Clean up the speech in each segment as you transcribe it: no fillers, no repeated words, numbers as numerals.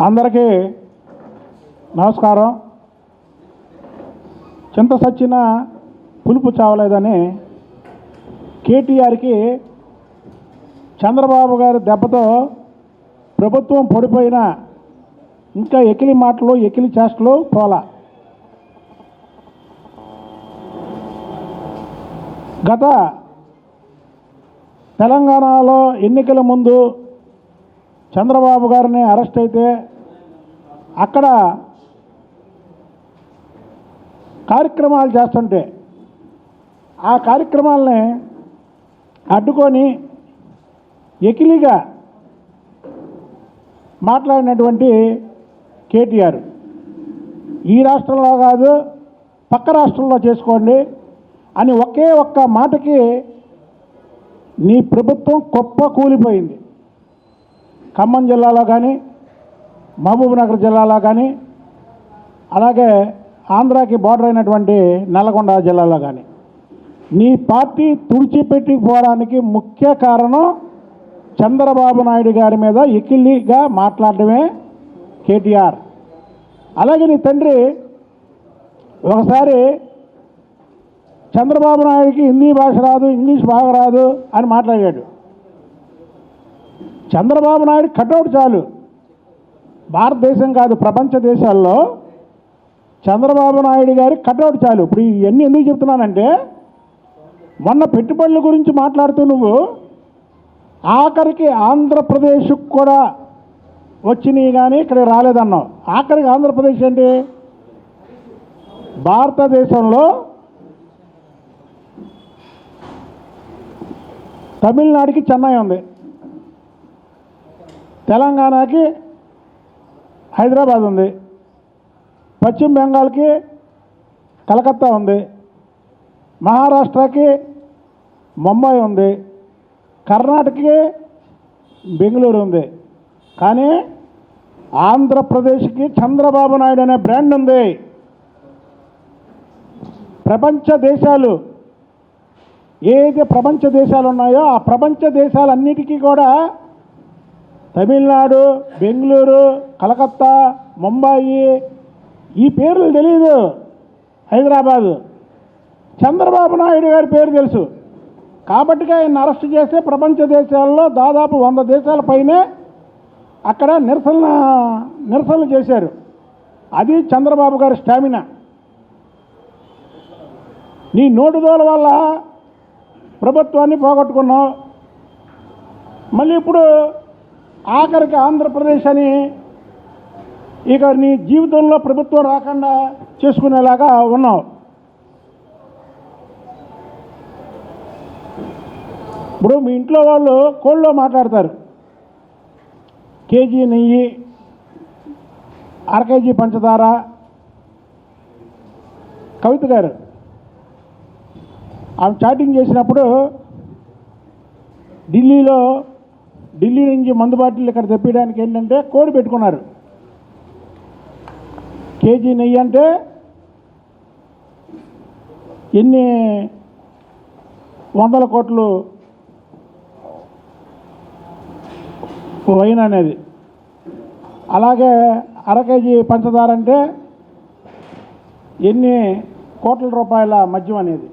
అందరికీ నమస్కారం. చింత సచ్చిన పులుపు చావలేదని కేటీఆర్కి చంద్రబాబు గారి దెబ్బతో ప్రభుత్వం పడిపోయిన ఇంకా ఎకిలి మాటలు ఎకిలి చేష్టలు పోలా. గత తెలంగాణలో ఎన్నికల ముందు చంద్రబాబు గారిని అరెస్ట్ అయితే అక్కడ కార్యక్రమాలు చేస్తుంటే ఆ కార్యక్రమాలని అడ్డుకొని ఎకిలిగా మాట్లాడినటువంటి కేటీఆర్ ఈ రాష్ట్రంలో కాదు పక్క రాష్ట్రంలో చేసుకోండి అని ఒకే ఒక్క మాటకి నీ ప్రభుత్వం గొప్ప కూలిపోయింది. ఖమ్మం జిల్లాలో కానీ మహబూబ్నగర్ జిల్లాలో కానీ అలాగే ఆంధ్రాకి బార్డర్ అయినటువంటి నల్గొండ జిల్లాలో కానీ నీ పార్టీ తుడిచిపెట్టిపోవడానికి ముఖ్య కారణం చంద్రబాబు నాయుడు గారి మీద ఎకిలిగా మాట్లాడడమే కేటీఆర్. అలాగే నీ తండ్రి ఒకసారి చంద్రబాబు నాయుడికి హిందీ భాష రాదు, ఇంగ్లీష్ బాగా రాదు అని మాట్లాడాడు. చంద్రబాబు నాయుడు కటౌట్ చాలు, భారతదేశం కాదు ప్రపంచ దేశాల్లో చంద్రబాబు నాయుడు గారి కటౌట్ చాలు. ఇప్పుడు ఇవన్నీ ఎందుకు చెప్తున్నానంటే మొన్న పెట్టుబడుల గురించి మాట్లాడుతూ నువ్వు ఆఖరికి ఆంధ్రప్రదేశ్కి కూడా వచ్చినాయి కానీ ఇక్కడ రాలేదన్నావు. ఆఖరికి ఆంధ్రప్రదేశ్ ఏంటి? భారతదేశంలో తమిళనాడుకి చెన్నై ఉంది, తెలంగాణకి హైదరాబాద్ ఉంది, పశ్చిమ బెంగాల్కి కలకత్తా ఉంది, మహారాష్ట్రకి ముంబై ఉంది, కర్ణాటకకి బెంగళూరు ఉంది. కానీ ఆంధ్రప్రదేశ్కి చంద్రబాబు నాయుడు అనే బ్రాండ్ ఉంది. ప్రపంచ దేశాలు ఏదైతే ప్రపంచ దేశాలు ఉన్నాయో ఆ ప్రపంచ దేశాలన్నిటికీ కూడా తమిళనాడు, బెంగళూరు, కలకత్తా, ముంబాయి ఈ పేర్లు తెలియదు. హైదరాబాదు చంద్రబాబు నాయుడు గారి పేరు తెలుసు. కాబట్టి ఆయన అరెస్ట్ చేస్తే ప్రపంచ దేశాల్లో దాదాపు 100 దేశాల పైనే అక్కడ నిరసనలు చేశారు. అది చంద్రబాబు గారి స్టామినా. నీ నోటుదోల వల్ల ప్రభుత్వాన్ని పోగొట్టుకున్నావు. మళ్ళీ ఇప్పుడు ఆఖరికి ఆంధ్రప్రదేశ్ అని ఇక నీ జీవితంలో ప్రభుత్వం రాకుండా చేసుకునేలాగా ఉన్నావు. ఇప్పుడు మీ ఇంట్లో వాళ్ళు కోళ్ళలో మాట్లాడతారు, కేజీ నెయ్యి, అర కేజీ పంచదార. కవిత గారు ఆమె చాటింగ్ చేసినప్పుడు ఢిల్లీ నుంచి మందు బాటిల్ ఇక్కడ తెప్పించడానికి ఏంటంటే కోడి పెట్టుకున్నారు. కేజీ నెయ్యి అంటే ఎన్ని 100 కోట్లు వైన్ అనేది. అలాగే అర కేజీ పంచదార అంటే ఎన్ని కోట్ల రూపాయల మద్యం అనేది.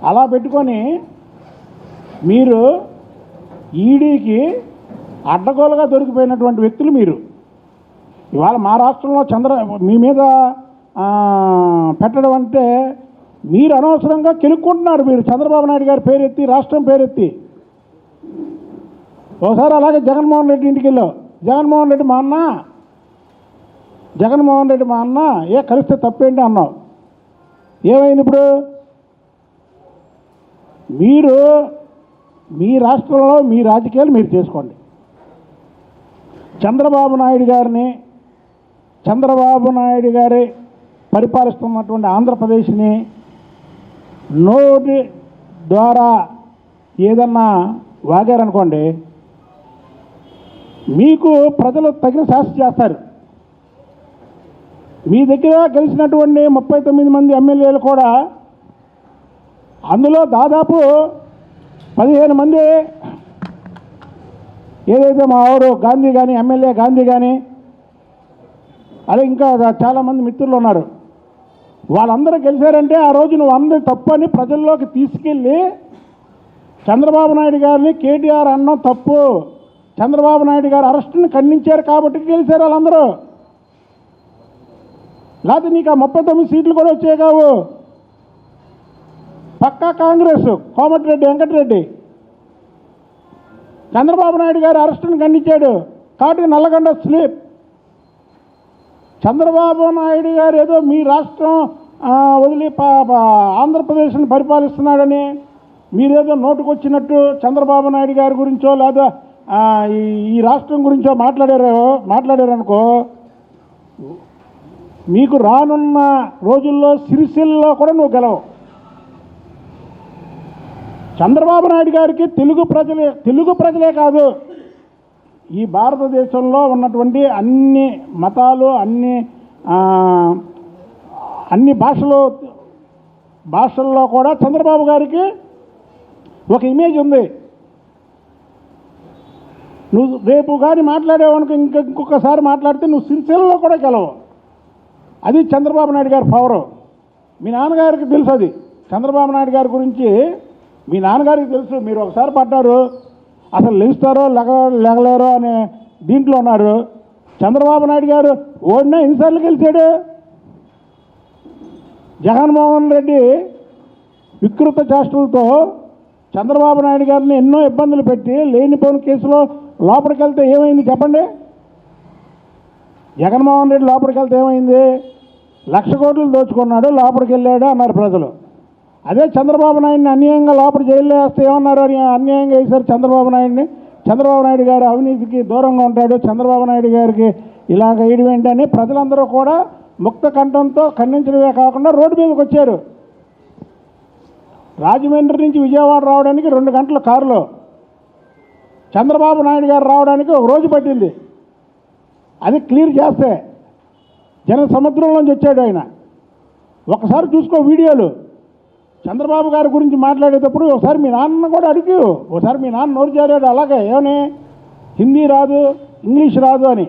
అలా పెట్టుకొని మీరు ఈడీకి అడ్డగోలుగా దొరికిపోయినటువంటి వ్యక్తులు మీరు. ఇవాళ మా రాష్ట్రంలో మీ మీద పెట్టడం అంటే మీరు అనవసరంగా కెలుక్కుంటున్నారు. మీరు చంద్రబాబు నాయుడు గారి పేరెత్తి, రాష్ట్రం పేరెత్తి. ఒకసారి అలాగే జగన్మోహన్ రెడ్డి ఇంటికి వెళ్ళావు. జగన్మోహన్ రెడ్డి మా అన్న కలిస్తే తప్పేంటి అన్నావు. ఏమైంది ఇప్పుడు? మీరు మీ రాష్ట్రంలో మీ రాజకీయాలు మీరు చేసుకోండి. చంద్రబాబు నాయుడు గారి పరిపాలిస్తున్నటువంటి ఆంధ్రప్రదేశ్ని నోటి ద్వారా ఏదన్నా వాగారనుకోండి, మీకు ప్రజలు తగిన శాస్తి చేస్తారు. మీ దగ్గర గెలిచినటువంటి 39 మంది ఎమ్మెల్యేలు కూడా అందులో దాదాపు 15 మంది ఏదైతే మా ఊరు గాంధీ కానీ, ఎమ్మెల్యే గాంధీ కానీ, అదే ఇంకా చాలామంది మిత్రులు ఉన్నారు. వాళ్ళందరూ గెలిచారంటే ఆ రోజు నువ్వు అందరి తప్పు అని ప్రజల్లోకి తీసుకెళ్ళి చంద్రబాబు నాయుడు గారిని కేటీఆర్ అన్నం తప్పు, చంద్రబాబు నాయుడు గారు అరెస్టుని ఖండించారు కాబట్టి గెలిచారు వాళ్ళందరూ. లేకపోతే నీకు ఆ 39 సీట్లు కూడా వచ్చాయి కావు. పక్కా కాంగ్రెస్, కోమటిరెడ్డి వెంకటరెడ్డి చంద్రబాబు నాయుడు గారు అరెస్టుని ఖండించాడు కాబట్టి నల్లగొండ స్లీప్. చంద్రబాబు నాయుడు గారు ఏదో మీ రాష్ట్రం వదిలి ఆంధ్రప్రదేశ్ని పరిపాలిస్తున్నాడని మీరేదో నోటుకొచ్చినట్టు చంద్రబాబు నాయుడు గారి గురించో లేదా ఈ రాష్ట్రం గురించో మాట్లాడారనుకో, మీకు రానున్న రోజుల్లో సిరిసిల్లో కూడా నువ్వు గెలవు. చంద్రబాబు నాయుడు గారికి తెలుగు ప్రజలే కాదు, ఈ భారతదేశంలో ఉన్నటువంటి అన్ని మతాలు, అన్ని భాషల్లో కూడా చంద్రబాబు గారికి ఒక ఇమేజ్ ఉంది. నువ్వు రేపు కానీ మాట్లాడేవనుకో, ఇంకొకసారి మాట్లాడితే నువ్వు సిరిసిల్లలో కూడా గెలవు. అది చంద్రబాబు నాయుడు గారి పవరు. మీ నాన్నగారికి తెలుసు అది. చంద్రబాబు నాయుడు గారి గురించి మీ నాన్నగారికి తెలుసు. మీరు ఒకసారి పడ్డారు, అసలు లెగుస్తారో లెగలేరో అనే దీంట్లో ఉన్నారు. చంద్రబాబు నాయుడు గారు ఓడినా ఎన్నిసార్లు గెలిచాడు? జగన్మోహన్ రెడ్డి వికృత చేష్టలతో చంద్రబాబు నాయుడు గారిని ఎన్నో ఇబ్బందులు పెట్టి లేనిపోని కేసులో లోపలికి వెళ్తే ఏమైంది చెప్పండి? జగన్మోహన్ రెడ్డి లోపలికి వెళ్తే ఏమైంది? 1,00,000 కోట్లు దోచుకున్నాడు, లోపలికి వెళ్ళాడు అన్నారు ప్రజలు. అదే చంద్రబాబు నాయుడిని అన్యాయంగా లోపల జైల్లో వేస్తే ఏమన్నారు? అన్యాయంగా వేశారు చంద్రబాబు నాయుడిని. చంద్రబాబు నాయుడు గారు అవినీతికి దూరంగా ఉంటాడు, చంద్రబాబు నాయుడు గారికి ఇలాగ వేయడం ఏంటని ప్రజలందరూ కూడా ముక్త కంఠంతో ఖండించడమే కాకుండా రోడ్డు మీదకి వచ్చారు. రాజమండ్రి నుంచి విజయవాడ రావడానికి 2 గంటల కారులో, చంద్రబాబు నాయుడు గారు రావడానికి 1 రోజు పట్టింది. అది క్లియర్ చేస్తే జన సముద్రంలోంచి వచ్చాడు ఆయన. ఒకసారి చూసుకో వీడియోలు. చంద్రబాబు గారి గురించి మాట్లాడేటప్పుడు ఒకసారి మీ నాన్న కూడా అడుగు. ఒకసారి మీ నాన్న నోరు జారాడు అలాగే, ఏమని హిందీ రాదు, ఇంగ్లీష్ రాదు అని.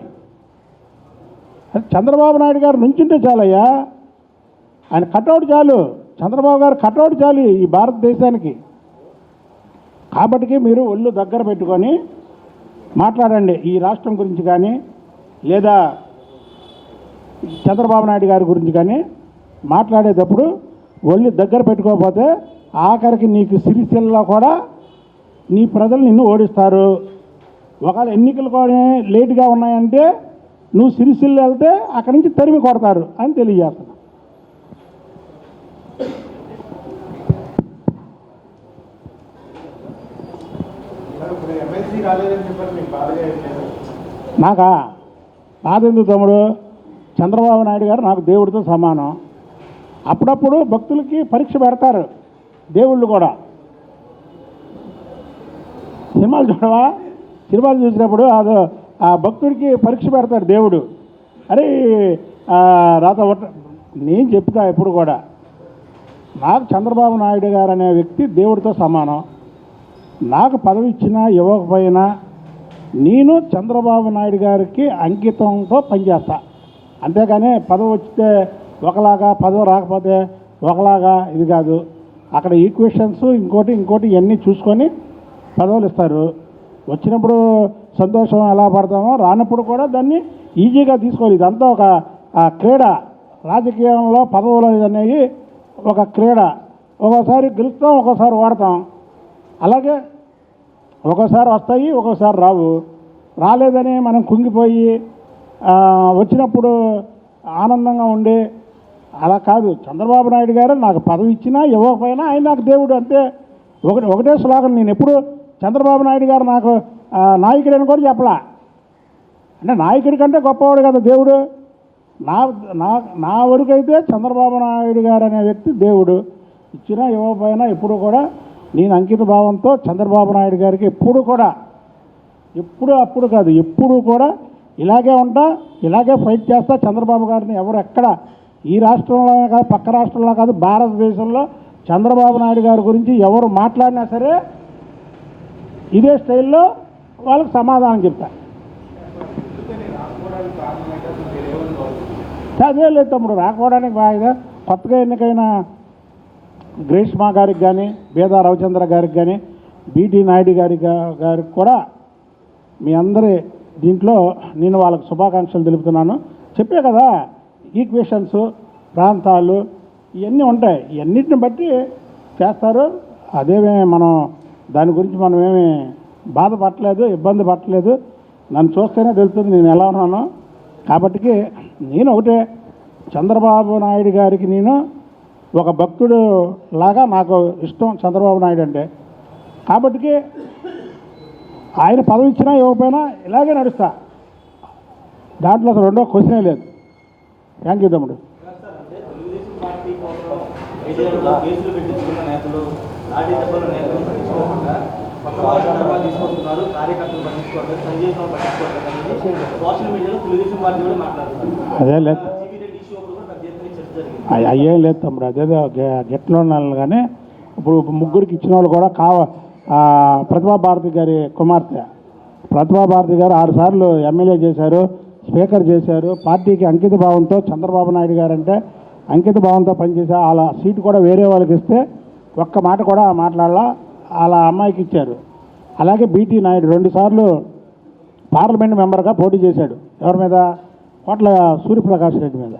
చంద్రబాబు నాయుడు గారు నుంచుంటే చాలయ్యా, ఆయన కటౌట్ చాలు, చంద్రబాబు గారు కటౌట్ చాలు ఈ భారతదేశానికి. కాబట్టి మీరు ఒళ్ళు దగ్గర పెట్టుకొని మాట్లాడండి. ఈ రాష్ట్రం గురించి కానీ లేదా చంద్రబాబు నాయుడు గారి గురించి కానీ మాట్లాడేటప్పుడు ఒళ్ళు దగ్గర పెట్టుకోకపోతే ఆఖరికి నీకు సిరిసిల్లలో కూడా నీ ప్రజలు నిన్ను ఓడిస్తారు. ఒకవేళ ఎన్నికలు కూడా లేటుగా ఉన్నాయంటే నువ్వు సిరిసిల్ల వెళ్తే అక్కడి నుంచి తరిమి కొడతారు అని తెలియజేస్తున్నా. నాకా బాధ ఎందుకు తమ్ముడు? చంద్రబాబు నాయుడు గారు నాకు దేవుడితో సమానం. అప్పుడప్పుడు భక్తులకి పరీక్ష పెడతారు దేవుళ్ళు కూడా. సినిమాలు చూడవా? సినిమాలు చూసినప్పుడు అది ఆ భక్తుడికి పరీక్ష పెడతాడు దేవుడు. అరే రాత నేను చెప్తా ఎప్పుడు కూడా, నాకు చంద్రబాబు నాయుడు గారు అనే వ్యక్తి దేవుడితో సమానం. నాకు పదవి ఇచ్చినా ఇవ్వకపోయినా నేను చంద్రబాబు నాయుడు గారికి అంకితంతో పనిచేస్తా. అంతేగాని పదవి వచ్చితే ఒకలాగా, పదవి రాకపోతే ఒకలాగా ఇది కాదు. అక్కడ ఈక్వేషన్స్ ఇంకోటి ఇవన్నీ చూసుకొని పదవులు ఇస్తారు. వచ్చినప్పుడు సంతోషం ఎలా పడతామో, రానప్పుడు కూడా దాన్ని ఈజీగా తీసుకోవాలి. ఇదంతా ఒక క్రీడ. రాజకీయంలో పదవులు అనేవి ఒక క్రీడ. ఒక్కోసారి గెలుస్తాం, ఒక్కోసారి ఓడతాం. అలాగే ఒక్కోసారి వస్తాయి, ఒక్కోసారి రావు. రాలేదని మనం కుంగిపోయి వచ్చినప్పుడు ఆనందంగా ఉండి అలా కాదు. చంద్రబాబు నాయుడు గారు నాకు పదవి ఇచ్చినా ఇవ్వకపోయినా ఆయన నాకు దేవుడు, అంతే. ఒకటే స్లోగన్. నేను ఎప్పుడు చంద్రబాబు నాయుడు గారు నాకు నాయకుడని కూడా చెప్పలా. అంటే నాయకుడి కంటే గొప్పవాడు కదా దేవుడు. నా వరకు అయితే చంద్రబాబు నాయుడు గారు అనే వ్యక్తి దేవుడు. ఇచ్చినా ఇవ్వకపోయినా ఎప్పుడు కూడా నేను అంకిత భావంతో చంద్రబాబు నాయుడు గారికి ఎప్పుడు అప్పుడు కాదు, ఎప్పుడు కూడా ఇలాగే ఉంటా, ఇలాగే ఫైట్ చేస్తా. చంద్రబాబు గారిని ఎవరు ఎక్కడ ఈ రాష్ట్రంలో కాదు, పక్క రాష్ట్రంలో కాదు, భారతదేశంలో చంద్రబాబు నాయుడు గారి గురించి ఎవరు మాట్లాడినా సరే ఇదే స్టైల్లో వాళ్ళకి సమాధానం చెప్తా. అదే లేదు తమ్ముడు, రాకపోవడానికి బాగా కొత్తగా ఎన్నికైన గ్రీష్మా గారికి కానీ, బేదా రవిచంద్ర గారికి కానీ, బీటీ నాయుడు గారికి కూడా మీ అందరి దీంట్లో నేను వాళ్ళకి శుభాకాంక్షలు తెలుపుతున్నాను. చెప్పే కదా, ఈక్వేషన్స్, ప్రాంతాలు ఇవన్నీ ఉంటాయి, ఇవన్నిటిని బట్టి చేస్తారు. అదేమే మనం దాని గురించి మనం ఏమి బాధపడలేదు, ఇబ్బంది పట్టలేదు. నన్ను చూస్తేనే తెలుస్తుంది నేను ఎలా ఉన్నానో. కాబట్టి నేను ఒకటే, చంద్రబాబు నాయుడు గారికి నేను ఒక భక్తుడు లాగా నాకు ఇష్టం చంద్రబాబు నాయుడు అంటే. కాబట్టి ఆయన పదవి ఇచ్చినా ఇవ్వకపోయినా ఇలాగే నడుస్తా, దాంట్లో అసలు రెండో క్వశ్చనే లేదు. థ్యాంక్ యూ తమ్ముడు. అదే లేదు, అయ్యేం లేదు తమ్ముడు, అదేదో గెట్లో ఉన్నాను. కానీ ఇప్పుడు ముగ్గురికి ఇచ్చిన వాళ్ళు కూడా ప్రతిభా భారతి గారి కుమార్తె ప్రతిభా భారతి గారు 6 సార్లు ఎమ్మెల్యే చేశారు, స్పీకర్ చేశారు. పార్టీకి అంకిత భావంతో చంద్రబాబు నాయుడు గారు అంటే అంకిత భావంతో పనిచేశారు. అలా సీటు కూడా వేరే వాళ్ళకి ఇస్తే ఒక్క మాట కూడా మాట్లాడాల, అలా అమ్మాయికి ఇచ్చారు. అలాగే బీటీ నాయుడు 2 సార్లు పార్లమెంట్ మెంబర్గా పోటీ చేశాడు. ఎవరి మీద? కోట్ల సూర్యప్రకాష్ రెడ్డి మీద,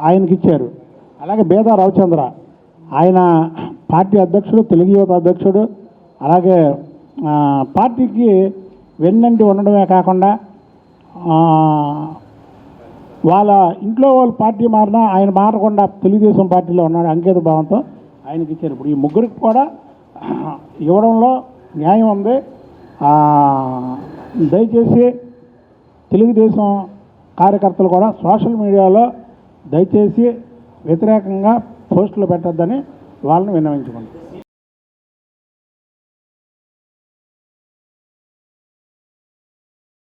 ఆయనకి ఇచ్చారు. అలాగే బేదా రవిచంద్ర, ఆయన పార్టీ అధ్యక్షుడు, తెలుగు యువత అధ్యక్షుడు. అలాగే పార్టీకి వెన్నంటి ఉండడమే కాకుండా వాళ్ళ ఇంట్లో వాళ్ళు పార్టీ మారినా ఆయన మారకుండా తెలుగుదేశం పార్టీలో ఉన్నాడు, అంకిత భావంతో ఆయనకి ఇచ్చారు. ఇప్పుడు ఈ ముగ్గురికి కూడా ఇవ్వడంలో న్యాయం ఉంది. దయచేసి తెలుగుదేశం కార్యకర్తలు కూడా సోషల్ మీడియాలో దయచేసి వ్యతిరేకంగా పోస్టులు పెట్టొద్దని వాళ్ళని విన్నవించుకుంటారు.